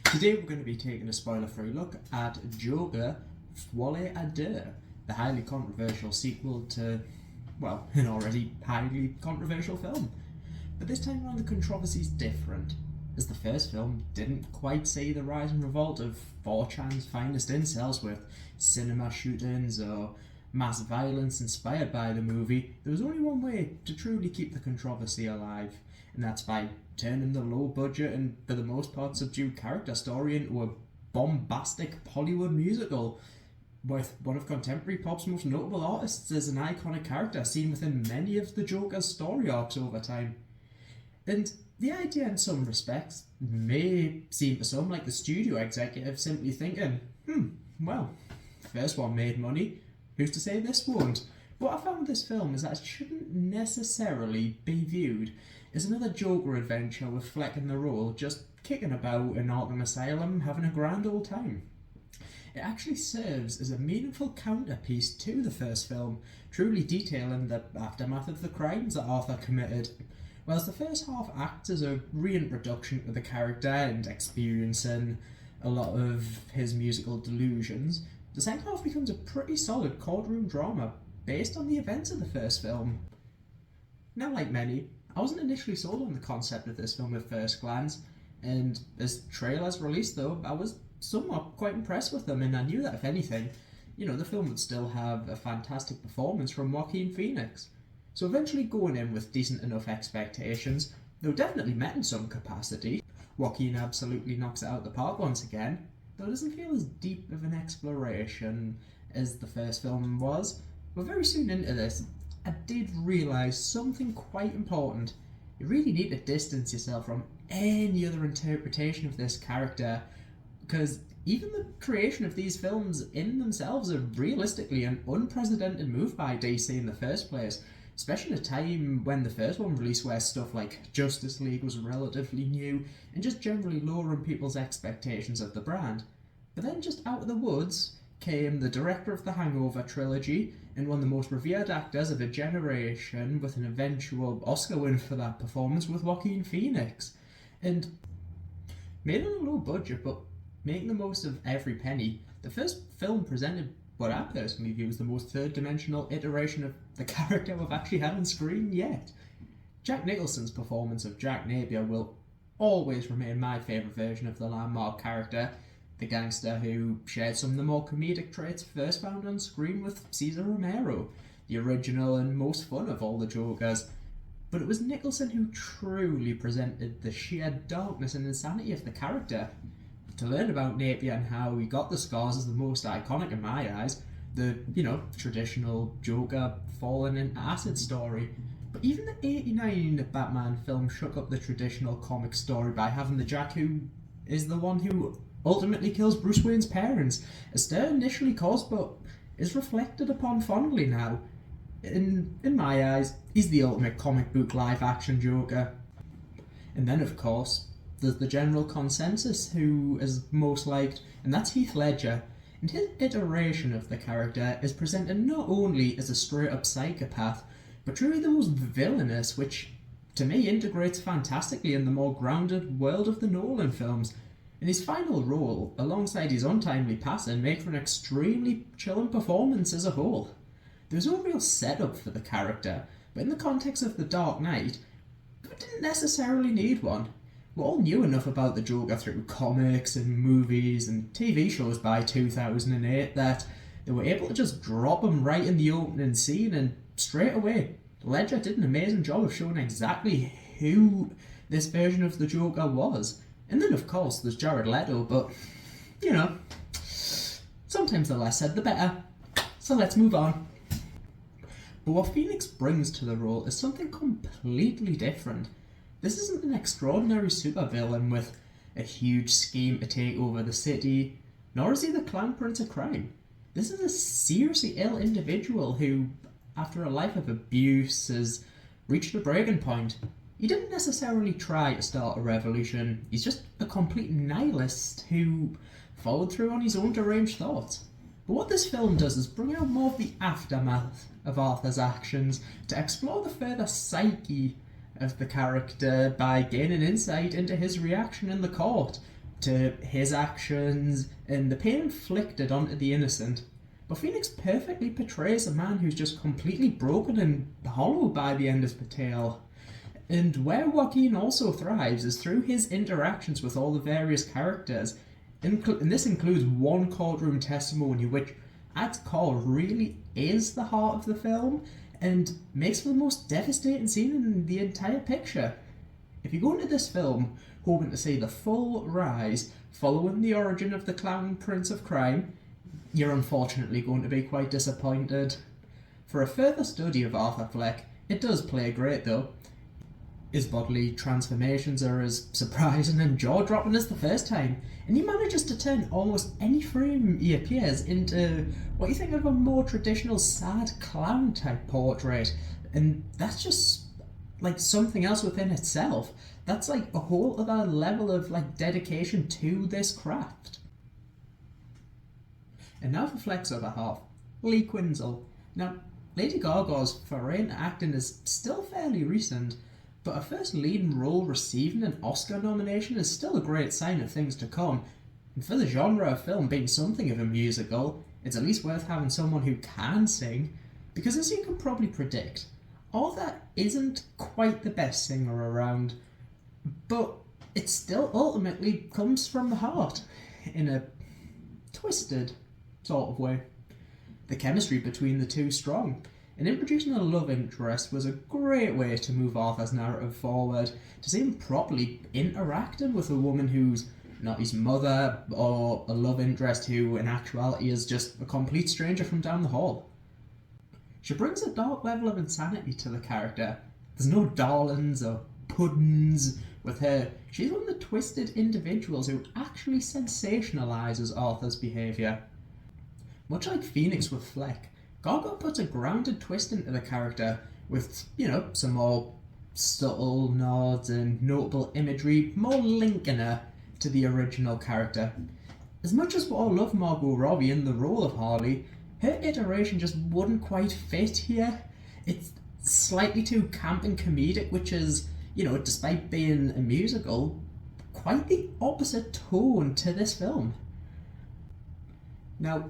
Today we're going to be taking a spoiler-free look at Joker, Folie, Deux, the highly controversial sequel to, well, an already highly controversial film. But this time around the controversy is different, as the first film didn't quite see the rise and revolt of 4chan's finest incels with cinema shootings or mass violence inspired by the movie. There was only one way to truly keep the controversy alive, and that's by turning the low budget and for the most part subdued character story into a bombastic Hollywood musical with one of contemporary pop's most notable artists as an iconic character seen within many of the Joker's story arcs over time. And the idea in some respects may seem to some like the studio executive simply thinking, well, first one made money, who's to say this won't? What I found with this film is that it shouldn't necessarily be viewed as another Joker adventure with Fleck in the role just kicking about in Arkham Asylum having a grand old time. It actually serves as a meaningful counterpiece to the first film, truly detailing the aftermath of the crimes that Arthur committed. Whilst the first half acts as a reintroduction to the character and experiencing a lot of his musical delusions, the second half becomes a pretty solid courtroom drama based on the events of the first film. Now, like many, I wasn't initially sold on the concept of this film at first glance, and as trailers released though, I was somewhat quite impressed with them, and I knew that if anything, the film would still have a fantastic performance from Joaquin Phoenix. So eventually going in with decent enough expectations, they were definitely met in some capacity. Joaquin absolutely knocks it out of the park once again, though it doesn't feel as deep of an exploration as the first film was. But very soon into this, I did realise something quite important. You really need to distance yourself from any other interpretation of this character, because even the creation of these films in themselves are realistically an unprecedented move by DC in the first place, especially at a time when the first one released where stuff like Justice League was relatively new and just generally lowering people's expectations of the brand. But then just out of the woods came the director of the Hangover trilogy and one of the most revered actors of a generation with an eventual Oscar win for that performance with Joaquin Phoenix. And made on a low budget but making the most of every penny, the first film presented what I personally view as the most third-dimensional iteration of the character we've actually had on screen yet. Jack Nicholson's performance of Jack Napier will always remain my favourite version of the landmark character, the gangster who shared some of the more comedic traits first found on screen with Cesar Romero, the original and most fun of all the Jokers. But it was Nicholson who truly presented the sheer darkness and insanity of the character. To learn about Napier and how he got the scars is the most iconic in my eyes, the, traditional Joker falling into acid story. But even the '89 Batman film shook up the traditional comic story by having the Jack who is the one who ultimately kills Bruce Wayne's parents, a stir initially caused but is reflected upon fondly now. In my eyes, he's the ultimate comic book live action Joker. And then of course, there's the general consensus who is most liked, and that's Heath Ledger. And his iteration of the character is presented not only as a straight up psychopath, but truly the most villainous, which to me integrates fantastically in the more grounded world of the Nolan films. And his final role, alongside his untimely passing, make for an extremely chilling performance as a whole. There's no real setup for the character, but in the context of The Dark Knight, we didn't necessarily need one. We all knew enough about the Joker through comics and movies and TV shows by 2008 that they were able to just drop him right in the opening scene, and straight away, Ledger did an amazing job of showing exactly who this version of the Joker was. And then of course there's Jared Leto, but sometimes the less said the better. So let's move on. But what Phoenix brings to the role is something completely different. This isn't an extraordinary supervillain with a huge scheme to take over the city, nor is he the clown prince of crime. This is a seriously ill individual who, after a life of abuse, has reached a breaking point. He didn't necessarily try to start a revolution, he's just a complete nihilist who followed through on his own deranged thoughts. But what this film does is bring out more of the aftermath of Arthur's actions to explore the further psyche of the character by gaining insight into his reaction in the court, to his actions and the pain inflicted onto the innocent. But Phoenix perfectly portrays a man who's just completely broken and hollow by the end of the tale. And where Joaquin also thrives is through his interactions with all the various characters. And this includes one courtroom testimony which, at its core, really is the heart of the film and makes for the most devastating scene in the entire picture. If you go into this film hoping to see the full rise following the origin of the clown prince of crime, you're unfortunately going to be quite disappointed. For a further study of Arthur Fleck, it does play great though. His bodily transformations are as surprising and jaw-dropping as the first time, and he manages to turn almost any frame he appears into what you think of a more traditional sad clown type portrait, and that's just like something else within itself. That's like a whole other level of like dedication to this craft. And now for Fleck's other half, Lee Quinzel. Now, Lady Gaga's foray into acting is still fairly recent, but her first leading role receiving an Oscar nomination is still a great sign of things to come. And for the genre of film being something of a musical, it's at least worth having someone who can sing, because as you can probably predict, Arthur isn't quite the best singer around, but it still ultimately comes from the heart, in a twisted sort of way. The chemistry between the two strong, and introducing a love interest was a great way to move Arthur's narrative forward, to see him properly interacting with a woman who's not his mother or a love interest who in actuality is just a complete stranger from down the hall. She brings a dark level of insanity to the character. There's no darlings or puddings with her. She's one of the twisted individuals who actually sensationalises Arthur's behaviour. Much like Phoenix with Fleck, Gaga puts a grounded twist into the character with, some more subtle nods and notable imagery, more linking her to the original character. As much as we all love Margot Robbie in the role of Harley, her iteration just wouldn't quite fit here. It's slightly too camp and comedic, which is, despite being a musical, quite the opposite tone to this film. Now,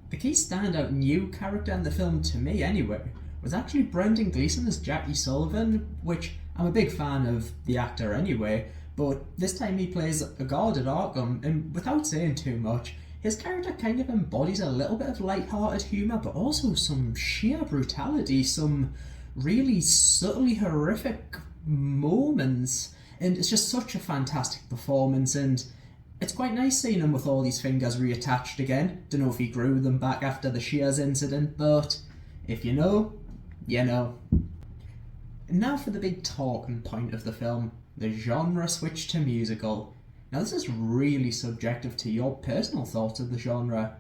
the key standout new character in the film, to me anyway, was actually Brendan Gleeson as Jackie Sullivan, which I'm a big fan of the actor anyway, but this time he plays a guard at Arkham, and without saying too much, his character kind of embodies a little bit of light-hearted humour, but also some sheer brutality, some really subtly horrific moments, and it's just such a fantastic performance, and it's quite nice seeing him with all these fingers reattached again. Don't know if he grew them back after the Shears incident, but if you know, you know. And now for the big talking point of the film, the genre switch to musical. Now this is really subjective to your personal thoughts of the genre.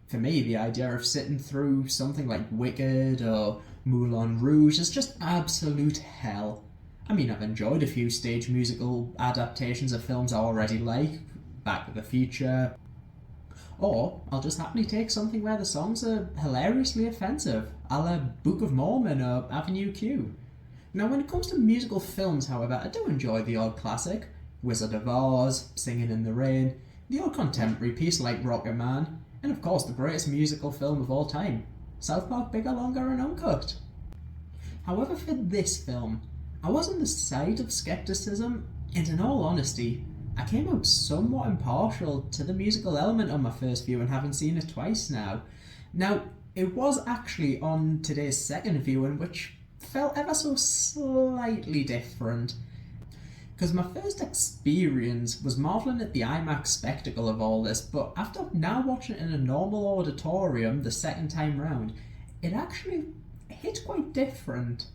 For me, the idea of sitting through something like Wicked or Moulin Rouge is just absolute hell. I mean, I've enjoyed a few stage musical adaptations of films I already like, Back to the Future, or I'll just happily take something where the songs are hilariously offensive, a la Book of Mormon or Avenue Q. Now when it comes to musical films, however, I do enjoy the odd classic, Wizard of Oz, Singing in the Rain, the odd contemporary piece like Rocket Man, and of course the greatest musical film of all time, South Park Bigger, Longer and Uncut. However, for this film, I was on the side of skepticism, and in all honesty, I came out somewhat impartial to the musical element on my first view and having seen it twice now. Now, it was actually on today's second viewing which felt ever so slightly different. Because my first experience was marvelling at the IMAX spectacle of all this, but after now watching it in a normal auditorium the second time round, it actually hit quite different.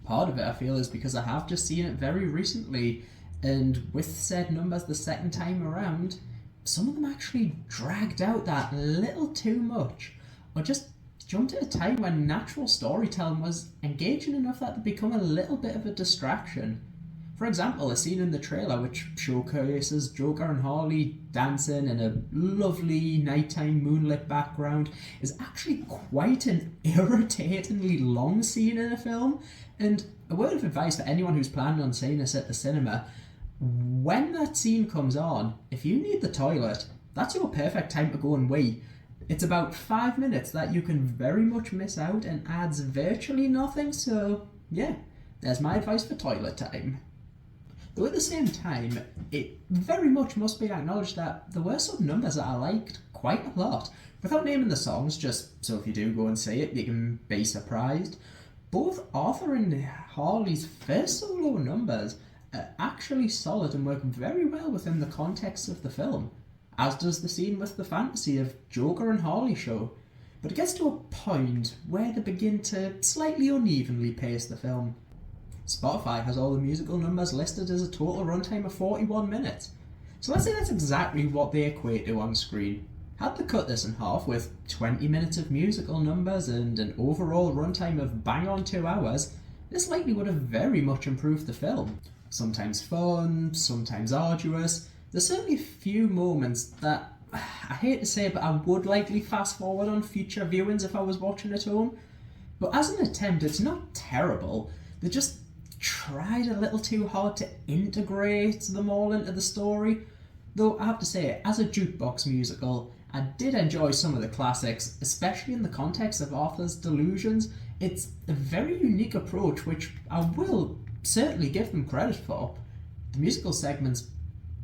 Part of it, I feel, is because I have just seen it very recently, and with said numbers the second time around, some of them actually dragged out that little too much, or just jumped at a time when natural storytelling was engaging enough that it become a little bit of a distraction. For example, a scene in the trailer which showcases Joker and Harley dancing in a lovely nighttime moonlit background is actually quite an irritatingly long scene in a film, and a word of advice for anyone who's planning on seeing this at the cinema: When that scene comes on, if you need the toilet, that's your perfect time to go and wee. It's about 5 minutes that you can very much miss out and adds virtually nothing, so yeah, there's my advice for toilet time. Though at the same time, it very much must be acknowledged that there were some numbers that I liked quite a lot. Without naming the songs, just so if you do go and see it, you can be surprised. Both Arthur and Harley's first solo numbers are actually solid and work very well within the context of the film, as does the scene with the fantasy of Joker and Harley show. But it gets to a point where they begin to slightly unevenly pace the film. Spotify has all the musical numbers listed as a total runtime of 41 minutes. So let's say that's exactly what they equate to on screen. Had they cut this in half with 20 minutes of musical numbers and an overall runtime of bang on 2 hours, this likely would have very much improved the film. Sometimes fun, sometimes arduous. There's certainly a few moments that, I hate to say, but I would likely fast forward on future viewings if I was watching at home. But as an attempt, it's not terrible. They just tried a little too hard to integrate them all into the story. Though I have to say, as a jukebox musical, I did enjoy some of the classics, especially in the context of Arthur's delusions. It's a very unique approach, which I will certainly give them credit for. The musical segments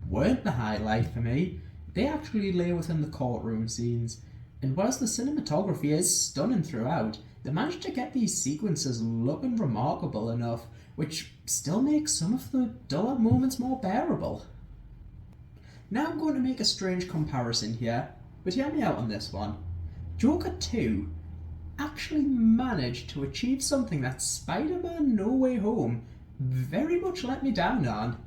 weren't the highlight for me. They actually lay within the courtroom scenes, and whilst the cinematography is stunning throughout, they managed to get these sequences looking remarkable enough, which still makes some of the duller moments more bearable. Now I'm going to make a strange comparison here, but hear me out on this one. Joker 2 actually managed to achieve something that Spider-Man No Way Home very much let me down on,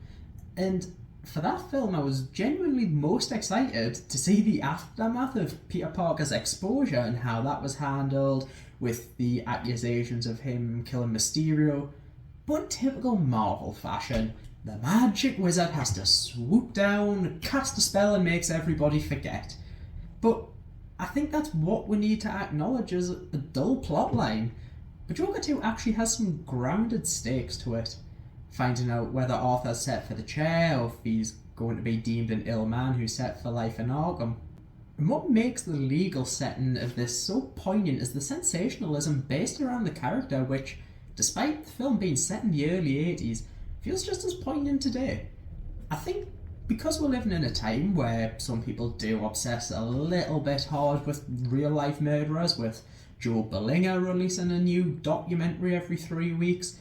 and for that film I was genuinely most excited to see the aftermath of Peter Parker's exposure and how that was handled, with the accusations of him killing Mysterio. But in typical Marvel fashion, the magic wizard has to swoop down, cast a spell and makes everybody forget. But I think that's what we need to acknowledge as a dull plotline. But Joker 2 actually has some grounded stakes to it. Finding out whether Arthur's set for the chair or if he's going to be deemed an ill man who's set for life in Arkham. And what makes the legal setting of this so poignant is the sensationalism based around the character, which, despite the film being set in the early 80s, feels just as poignant today. I think because we're living in a time where some people do obsess a little bit hard with real life murderers, with Joe Bellinger releasing a new documentary every 3 weeks,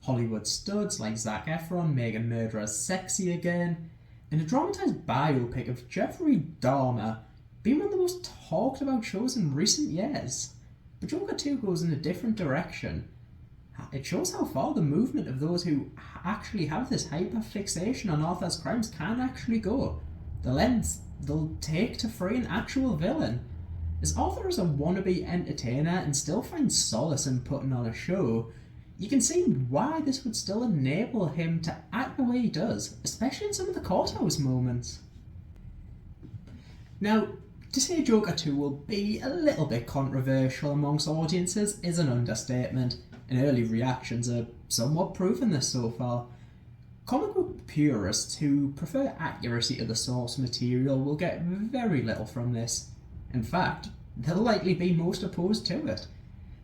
Hollywood studs like Zac Efron making murderers sexy again, and a dramatised biopic of Jeffrey Dahmer being one of the most talked about shows in recent years. But Joker 2 goes in a different direction. It shows how far the movement of those who actually have this hyper-fixation on Arthur's crimes can actually go. The lengths they'll take to free an actual villain. As Arthur is a wannabe entertainer and still finds solace in putting on a show, you can see why this would still enable him to act the way he does, especially in some of the courthouse moments. Now, to say Joker 2 will be a little bit controversial amongst audiences is an understatement, and early reactions are somewhat proving this so far. Comic book purists who prefer accuracy to the source material will get very little from this. In fact, they'll likely be most opposed to it.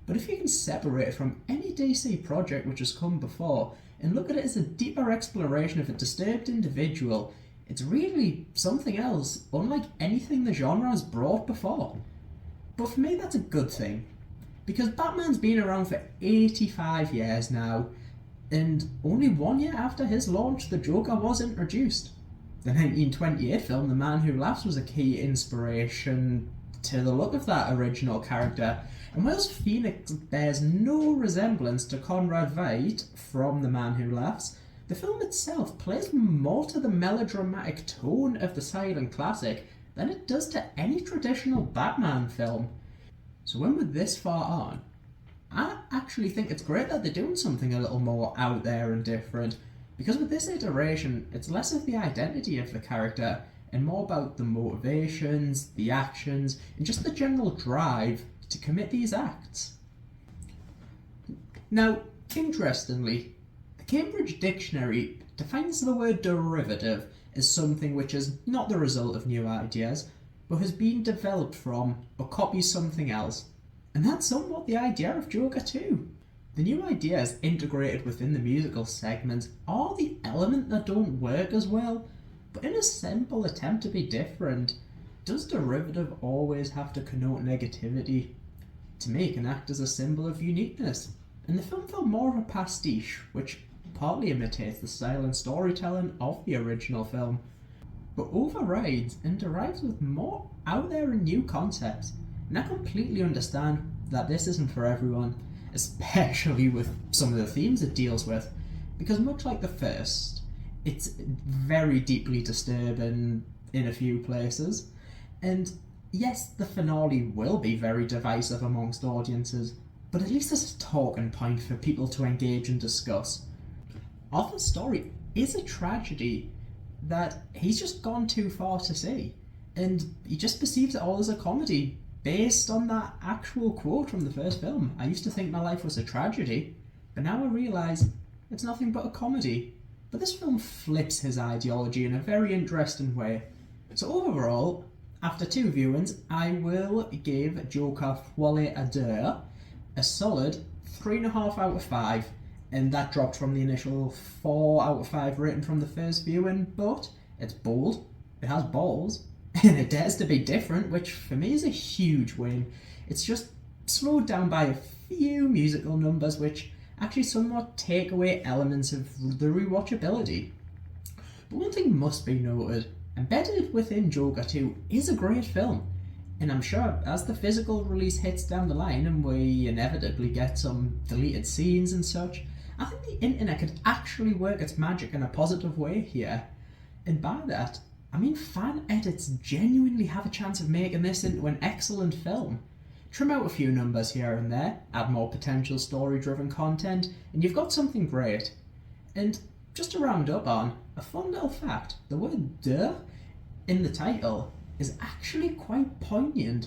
But if you can separate it from any DC project which has come before and look at it as a deeper exploration of a disturbed individual, it's really something else, unlike anything the genre has brought before. But for me, that's a good thing, because Batman's been around for 85 years now, and only 1 year after his launch, the Joker was introduced. The 1928 film The Man Who Laughs was a key inspiration to the look of that original character, and whilst Phoenix bears no resemblance to Conrad Veidt from The Man Who Laughs, the film itself plays more to the melodramatic tone of the silent classic than it does to any traditional Batman film. So when we're this far on, I actually think it's great that they're doing something a little more out there and different, because with this iteration, it's less of the identity of the character and more about the motivations, the actions, and just the general drive to commit these acts. Now, interestingly, the Cambridge Dictionary defines the word derivative as something which is not the result of new ideas, but has been developed from or copies something else. And that's somewhat the idea of Joker 2. The new ideas integrated within the musical segments are the element that don't work as well, but in a simple attempt to be different, does derivative always have to connote negativity? To make an act as a symbol of uniqueness, and the film felt more of a pastiche, which partly imitates the style and storytelling of the original film, but overrides and derives with more out there and new concepts. And I completely understand that this isn't for everyone, especially with some of the themes it deals with, because much like the first, it's very deeply disturbing in a few places, and yes, the finale will be very divisive amongst audiences, but at least it's a talking point for people to engage and discuss. Arthur's story is a tragedy that he's just gone too far to see, and he just perceives it all as a comedy based on that actual quote from the first film. I used to think my life was a tragedy, but now I realise it's nothing but a comedy. But this film flips his ideology in a very interesting way. So overall, after 2 viewings, I will give Joker Folie à Deux a solid 3.5 out of 5. And that dropped from the initial 4 out of 5 rating from the first viewing, but it's bold, it has balls, and it dares to be different, which for me is a huge win. It's just slowed down by a few musical numbers which actually somewhat take away elements of the rewatchability. But one thing must be noted, embedded within Joker 2 is a great film, and I'm sure as the physical release hits down the line and we inevitably get some deleted scenes and such, I think the internet could actually work its magic in a positive way here. And by that, I mean fan edits genuinely have a chance of making this into an excellent film. Trim out a few numbers here and there, add more potential story-driven content, and you've got something great. And just to round up on, a fun little fact, the word deux in the title is actually quite poignant,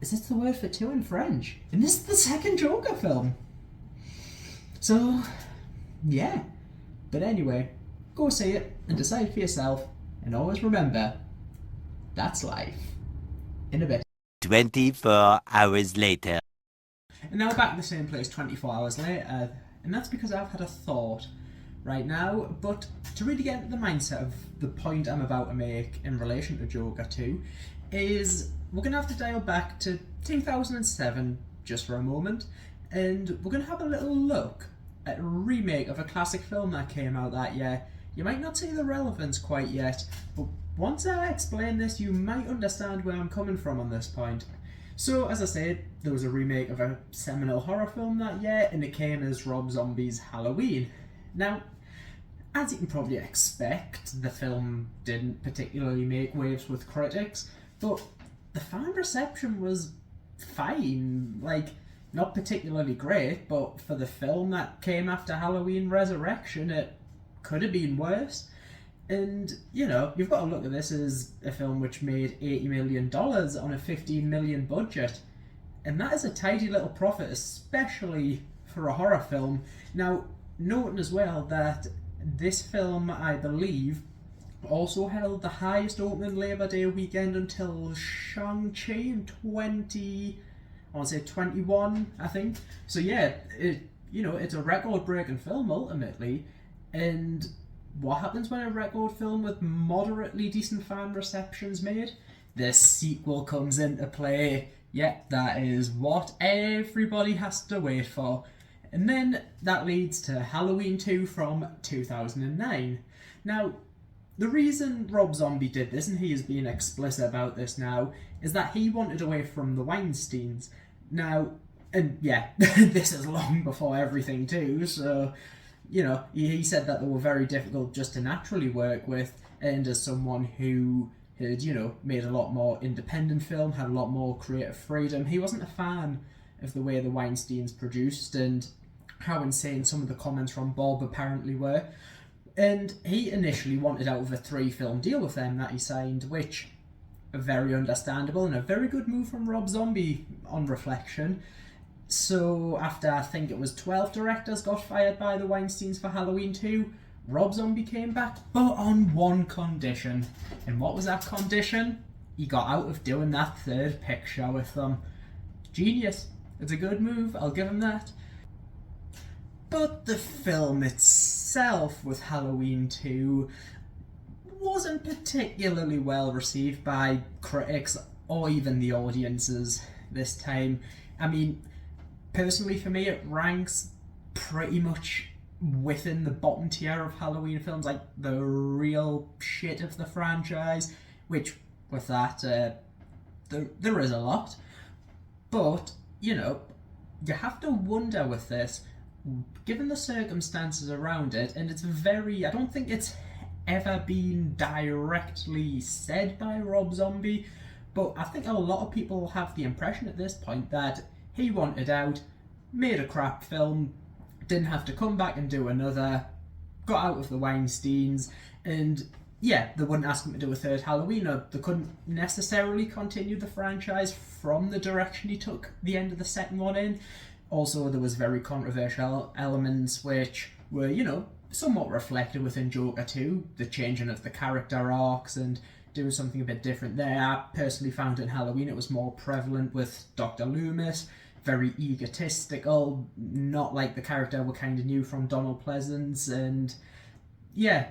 as it's the word for two in French, and this is the second Joker film. So, yeah. But anyway, go see it and decide for yourself, and always remember, that's life. In a bit. 24 hours later. And now back in the same place 24 hours later, and that's because I've had a thought right now, but to really get into the mindset of the point I'm about to make in relation to Joker 2 is we're going to have to dial back to 2007 just for a moment, and we're going to have a little look at a remake of a classic film that came out that year. You might not see the relevance quite yet, but once I explain this, you might understand where I'm coming from on this point. So, as I said, there was a remake of a seminal horror film that year, and it came as Rob Zombie's Halloween. Now, as you can probably expect, the film didn't particularly make waves with critics, but the fan reception was fine. Like, not particularly great, but for the film that came after Halloween Resurrection, it could have been worse. And, you know, you've got to look at this as a film which made $80 million on a $15 million budget. And that is a tidy little profit, especially for a horror film. Now, noting as well that this film, I believe, also held the highest opening Labour Day weekend until Shang-Chi in 21, I think. So yeah, it's a record-breaking film ultimately. And what happens when a record film with moderately decent fan reception's made? The sequel comes into play. Yeah, that is what everybody has to wait for. And then that leads to Halloween 2 from 2009. Now, the reason Rob Zombie did this, and he is being explicit about this now, is that he wanted away from the Weinsteins. Now, and yeah, this is long before everything too, so, you know, he said that they were very difficult just to naturally work with, and as someone who had, you know, made a lot more independent film, had a lot more creative freedom, he wasn't a fan of the way the Weinsteins produced and how insane some of the comments from Bob apparently were. And he initially wanted out of a 3-film deal with them that he signed, which very understandable and a very good move from Rob Zombie on reflection. So after I think it was 12 directors got fired by the Weinsteins for Halloween 2, Rob Zombie came back, but on one condition. And what was that condition? He got out of doing that third picture with them. Genius. It's a good move, I'll give him that. But the film itself with Halloween 2 wasn't particularly well received by critics or even the audiences this time. I mean, personally for me it ranks pretty much within the bottom tier of Halloween films, like the real shit of the franchise, which with that there is a lot. But, you know, you have to wonder with this, given the circumstances around it, and it's very, I don't think it's ever been directly said by Rob Zombie, but I think a lot of people have the impression at this point that he wanted out, made a crap film, didn't have to come back and do another, got out of the Weinsteins, and yeah, they wouldn't ask him to do a third Halloween, or they couldn't necessarily continue the franchise from the direction he took the end of the second one in. Also, there was very controversial elements which were, you know, somewhat reflected within Joker 2, the changing of the character arcs and doing something a bit different there. I personally found in Halloween it was more prevalent with Dr. Loomis, very egotistical, not like the character we kind of knew from Donald Pleasance, and yeah,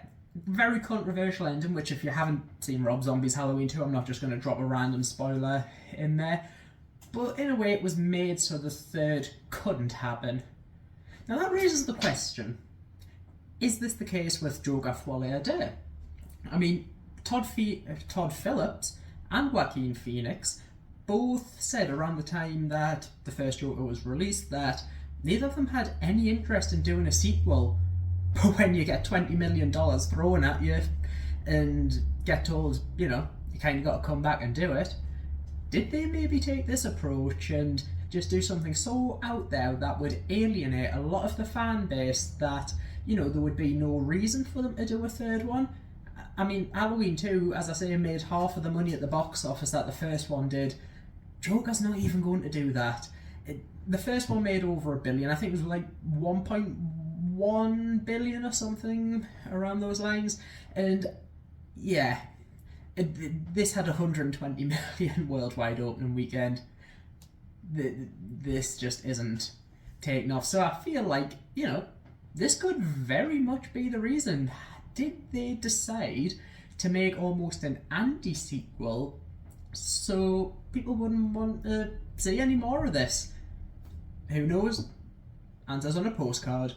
very controversial ending, which if you haven't seen Rob Zombie's Halloween 2, I'm not just going to drop a random spoiler in there. But in a way it was made so the third couldn't happen. Now that raises the question, is this the case with Joker Folie à Deux? I mean, Todd Phillips and Joaquin Phoenix both said around the time that the first Joker was released that neither of them had any interest in doing a sequel. But when you get $20 million thrown at you and get told, you know, you kind of got to come back and do it, did they maybe take this approach and just do something so out there that would alienate a lot of the fan base that, you know, there would be no reason for them to do a third one? I mean, Halloween 2, as I say, made half of the money at the box office that the first one did. Joker's not even going to do that. The first one made over $1 billion. I think it was like 1.1 billion or something around those lines. And yeah, this had 120 million worldwide opening weekend. This just isn't taking off. So I feel like, you know, this could very much be the reason. Did they decide to make almost an anti-sequel so people wouldn't want to see any more of this? Who knows? Answers on a postcard.